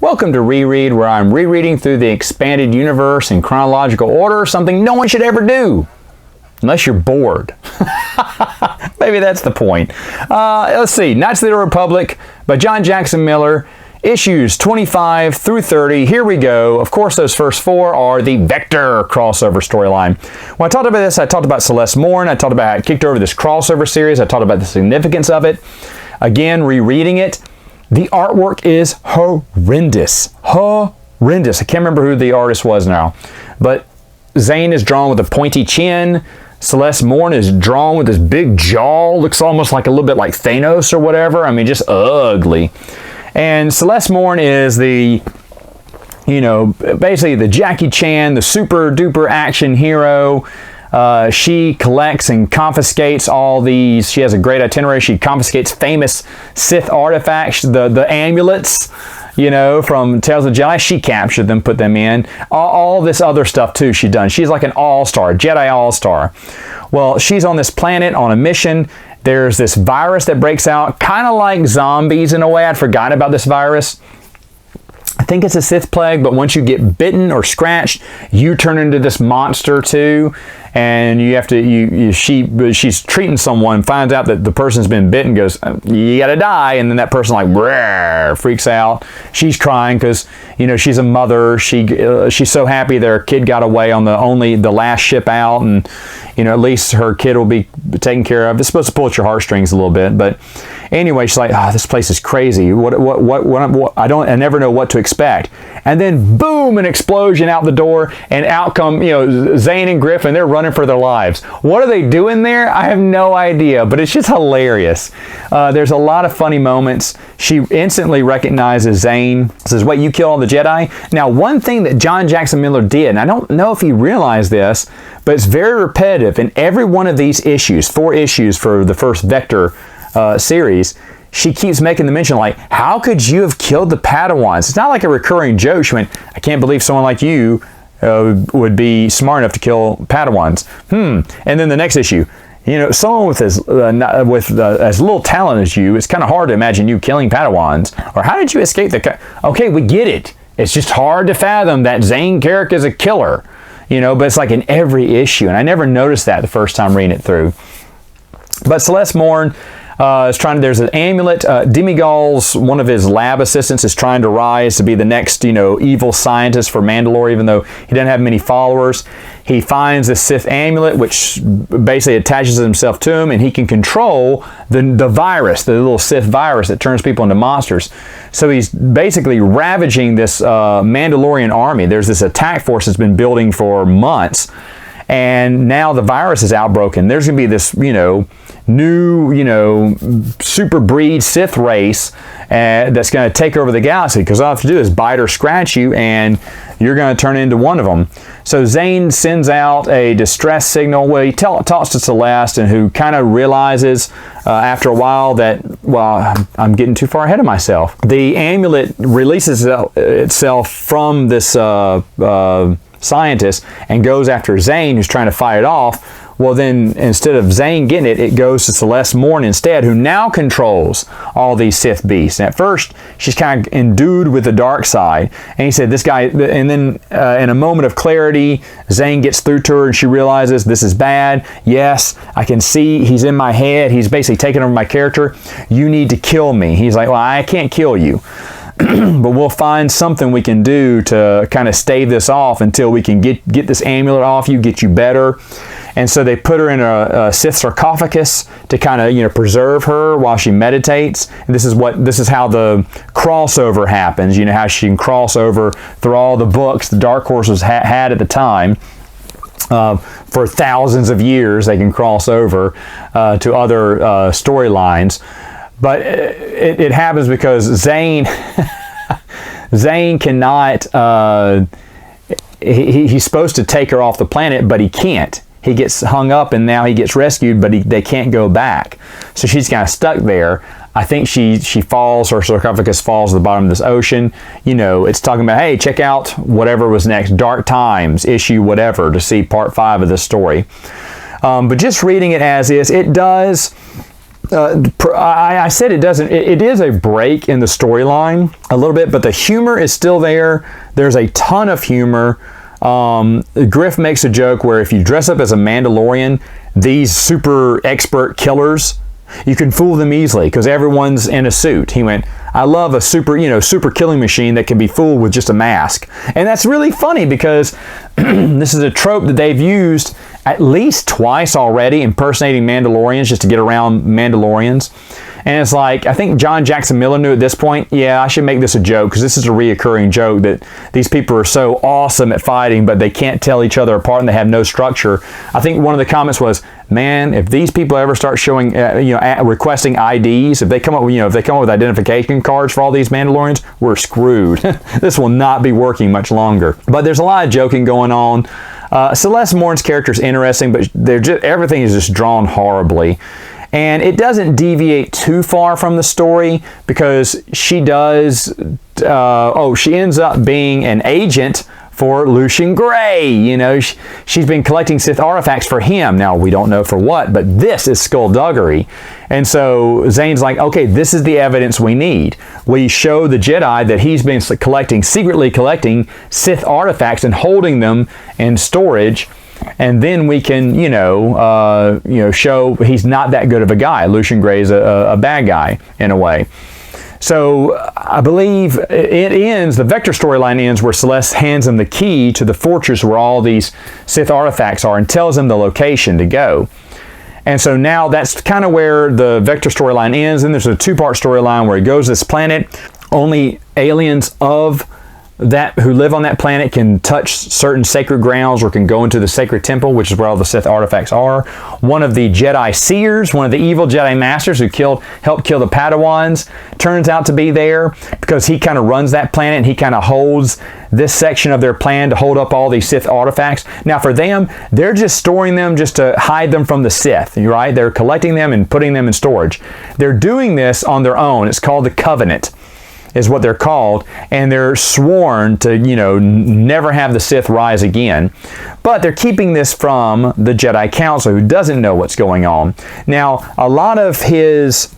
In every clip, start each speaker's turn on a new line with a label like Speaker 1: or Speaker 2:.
Speaker 1: Welcome to Reread, where I'm rereading through the expanded universe in chronological order, something no one should ever do. Unless you're bored. Maybe that's the point. Let's see. Knights of the Republic by John Jackson Miller. Issues 25 through 30. Here we go. Of course, those first four are the Vector crossover storyline. When I talked about this, I talked about Celeste Morn. I talked about how it kicked over this crossover series. I talked about the significance of it. Again, rereading it. The artwork is horrendous. Horrendous. I can't remember who the artist was now. But Zane is drawn with a pointy chin. Celeste Morn is drawn with this big jaw. Looks almost like a little bit like Thanos or whatever. I mean, just ugly. And Celeste Morn is the, basically the Jackie Chan, the super duper action hero. She collects and confiscates all these. She has a great itinerary. She confiscates famous Sith artifacts, the amulets, from Tales of the Jedi. She captured them, put them in. All this other stuff too she's done. She's like an all-star, Jedi all-star. Well, she's on this planet on a mission. There's this virus that breaks out, kind of like zombies in a way. I'd forgotten about this virus. I think it's a Sith plague, but once you get bitten or scratched, you turn into this monster too. And you have to, she's treating someone, finds out that the person's been bitten, goes, you gotta die. And then that person freaks out. She's crying because, she's a mother. She's so happy their kid got away on the last ship out. And, at least her kid will be taken care of. It's supposed to pull at your heartstrings a little bit. But anyway, she's like, this place is crazy. I never know what to expect. And then boom, an explosion out the door, and out come, Zane and Griffin. They're running for their lives. What are they doing there? I have no idea, but it's just hilarious. There's a lot of funny moments. She instantly recognizes Zane, says, wait, you killed all the Jedi? Now, one thing that John Jackson Miller did, and I don't know if he realized this, but it's very repetitive in every one of these issues, 4 issues for the first Vector series. She keeps making the mention like, how could you have killed the Padawans? It's not like a recurring joke. She went, I can't believe someone like you would be smart enough to kill Padawans. And then the next issue, someone with as little talent as you, it's kind of hard to imagine you killing Padawans. Or how did you escape okay, we get it. It's just hard to fathom that Zane Carrick is a killer. But it's like in every issue. And I never noticed that the first time reading it through. But Celeste Morn there's an amulet. Demigul's, one of his lab assistants, is trying to rise to be the next, evil scientist for Mandalore, even though he doesn't have many followers. He finds this Sith amulet, which basically attaches himself to him, and he can control the virus, the little Sith virus that turns people into monsters. So he's basically ravaging this Mandalorian army. There's this attack force that's been building for months, and now the virus is outbroken. There's going to be this, new, super breed Sith race that's going to take over the galaxy, because all I have to do is bite or scratch you and you're going to turn into one of them. So Zane sends out a distress signal. Well, he talks to Celeste, and who kind of realizes after a while that, I'm getting too far ahead of myself. The amulet releases itself from this scientist and goes after Zane, who's trying to fight it off. Well, then, instead of Zane getting it, it goes to Celeste Morn instead, who now controls all these Sith beasts. And at first, she's kind of endued with the dark side. And he said, this guy, and then in a moment of clarity, Zane gets through to her and she realizes this is bad. Yes, I can see he's in my head. He's basically taking over my character. You need to kill me. He's like, well, I can't kill you. But we'll find something we can do to kind of stave this off until we can get this amulet off you, get you better. And so they put her in a Sith sarcophagus to kind of preserve her while she meditates. And this is how the crossover happens. How she can cross over through all the books the Dark Horse had at the time. For thousands of years, they can cross over to other storylines. But it happens because Zane cannot. He's supposed to take her off the planet, but he can't. He gets hung up, and now he gets rescued, but they can't go back. So she's kind of stuck there. I think she falls, her sarcophagus falls to the bottom of this ocean. It's talking about, hey, check out whatever was next, Dark Times, issue whatever, to see part 5 of this story. But just reading it as is, it does I said it doesn't. It is a break in the storyline a little bit, but the humor is still there. There's a ton of humor. Griff makes a joke where if you dress up as a Mandalorian, these super expert killers, you can fool them easily because everyone's in a suit. He went, I love a super killing machine that can be fooled with just a mask. And that's really funny because this is a trope that they've used at least twice already, impersonating Mandalorians just to get around Mandalorians. And it's like, I think John Jackson Miller knew at this point, yeah, I should make this a joke because this is a reoccurring joke that these people are so awesome at fighting, but they can't tell each other apart and they have no structure. I think one of the comments was, man, if these people ever start showing, requesting IDs, if they come up with identification cards for all these Mandalorians, we're screwed. This will not be working much longer. But there's a lot of joking going on. Celeste Morn's character is interesting, but everything is just drawn horribly. And it doesn't deviate too far from the story because she ends up being an agent for Lucian Gray. She's been collecting Sith artifacts for him. Now, we don't know for what, but this is skullduggery. And so Zane's like, okay, this is the evidence we need. We show the Jedi that he's been secretly collecting Sith artifacts and holding them in storage. And then we can, show he's not that good of a guy. Lucian Gray's a bad guy in a way. So I believe the Vector storyline ends where Celeste hands him the key to the fortress where all these Sith artifacts are and tells him the location to go. And so now that's kind of where the Vector storyline ends. And there's a two-part storyline where he goes to this planet. Only aliens who live on that planet can touch certain sacred grounds or can go into the sacred temple, which is where all the Sith artifacts are. One of the Jedi Seers, one of the evil Jedi Masters who helped kill the Padawans, turns out to be there because he kind of runs that planet and he kind of holds this section of their plan to hold up all these Sith artifacts. Now for them, they're just storing them just to hide them from the Sith, right? They're collecting them and putting them in storage. They're doing this on their own. It's called the Covenant, is what they're called, and they're sworn to, never have the Sith rise again. But they're keeping this from the Jedi Council, who doesn't know what's going on. Now, a lot of this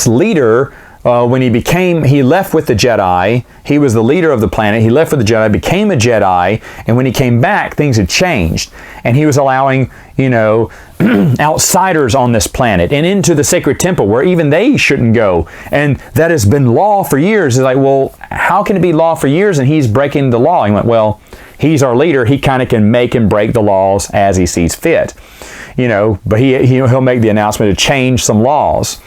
Speaker 1: leader, when he left with the Jedi, he was the leader of the planet, he left with the Jedi, became a Jedi, and when he came back, things had changed. And he was allowing, outsiders on this planet and into the sacred temple where even they shouldn't go. And that has been law for years. It's like, well, how can it be law for years and he's breaking the law? He went, well, he's our leader. He kind of can make and break the laws as he sees fit. But he'll make the announcement to change some laws.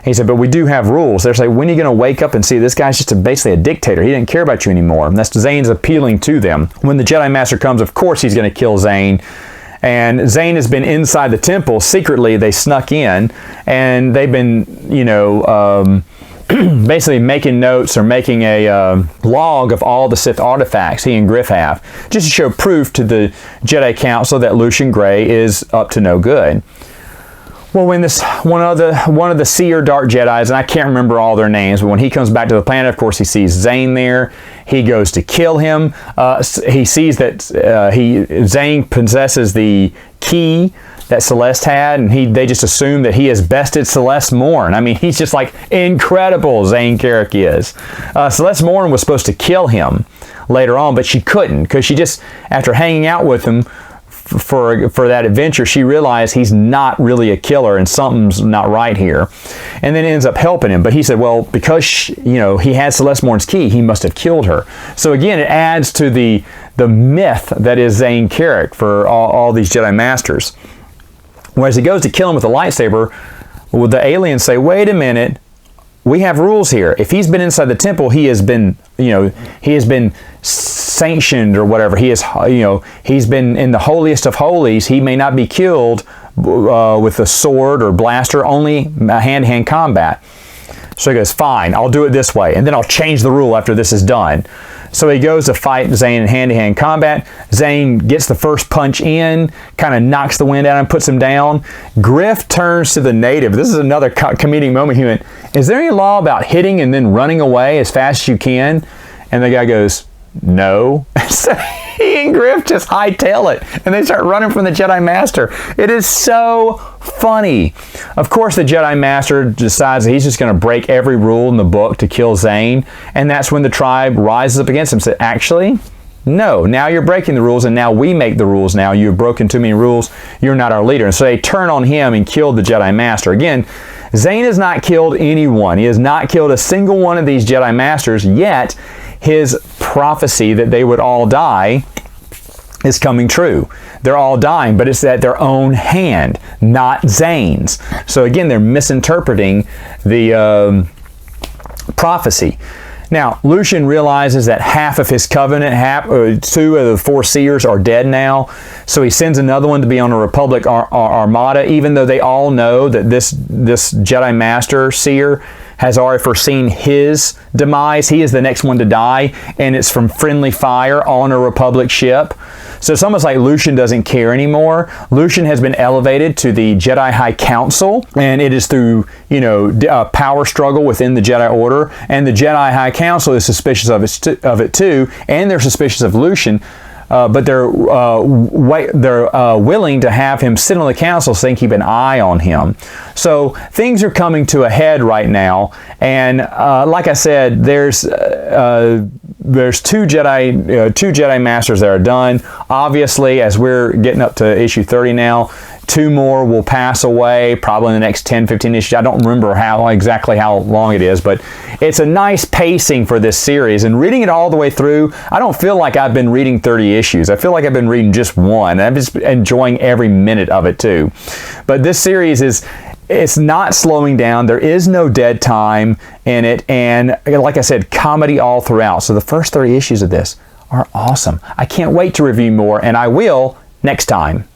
Speaker 1: He said, but we do have rules. They're saying, when are you going to wake up and see this guy's just basically a dictator? He didn't care about you anymore. And that's Zane's appealing to them. When the Jedi Master comes, of course he's going to kill Zane. And Zane has been inside the temple secretly. They snuck in, and they've been, basically making notes or making a log of all the Sith artifacts he and Griff have, just to show proof to the Jedi Council that Lucian Gray is up to no good. Well, when one of the Seer Dark Jedis, and I can't remember all their names, but when he comes back to the planet, of course, he sees Zane there. He goes to kill him. He sees that Zane possesses the key that Celeste had, and they just assume that he has bested Celeste Morn. I mean, he's just like incredible, Zane Carrick is. Celeste Morn was supposed to kill him later on, but she couldn't because she just, after hanging out with him for that adventure, she realized he's not really a killer and something's not right here, and then ends up helping him. But he said, well, because he had Celeste Morn's key, he must have killed her. So again, it adds to the myth that is Zane Carrick for all these Jedi Masters. Whereas he goes to kill him with a lightsaber, well, the aliens say, wait a minute, we have rules here. If he's been inside the temple, he has been sanctioned or whatever. He's been in the holiest of holies. He may not be killed with a sword or blaster, only hand-to-hand combat. So he goes, fine, I'll do it this way, and then I'll change the rule after this is done. So he goes to fight Zane in hand-to-hand combat. Zane gets the first punch in, kind of knocks the wind out and puts him down. Griff turns to the native. This is another comedic moment. He went, is there any law about hitting and then running away as fast as you can? And the guy goes, no. So he and Griff just hightail it, and they start running from the Jedi Master. It is so funny. Of course, the Jedi Master decides that he's just going to break every rule in the book to kill Zane, and that's when the tribe rises up against him and says, actually, no, now you're breaking the rules, and now we make the rules now. You've broken too many rules. You're not our leader. And so they turn on him and kill the Jedi Master. Again, Zane has not killed anyone. He has not killed a single one of these Jedi Masters, yet his prophecy that they would all die is coming true. They're all dying, but it's at their own hand, not Zane's. So again, they're misinterpreting the prophecy. Now, Lucian realizes that half of his covenant, two of the four seers are dead now, so he sends another one to be on a Republic armada, even though they all know that this Jedi Master seer has already foreseen his demise. He is the next one to die, and it's from friendly fire on a Republic ship. So it's almost like Lucian doesn't care anymore. Lucian has been elevated to the Jedi High Council, and it is through, a power struggle within the Jedi Order, and the Jedi High Council is suspicious of it too, and they're suspicious of Lucian. But they're willing to have him sit on the council so they can keep an eye on him. So things are coming to a head right now, and like I said, there's two Jedi Masters that are done. Obviously, as we're getting up to issue 30 now, two more will pass away probably in the next 10, 15 issues. I don't remember exactly how long it is, but it's a nice pacing for this series. And reading it all the way through, I don't feel like I've been reading 30 issues. I feel like I've been reading just one. I'm just enjoying every minute of it too. But this series it's not slowing down. There is no dead time in it. And like I said, comedy all throughout. So the first 30 issues of this are awesome. I can't wait to review more, and I will next time.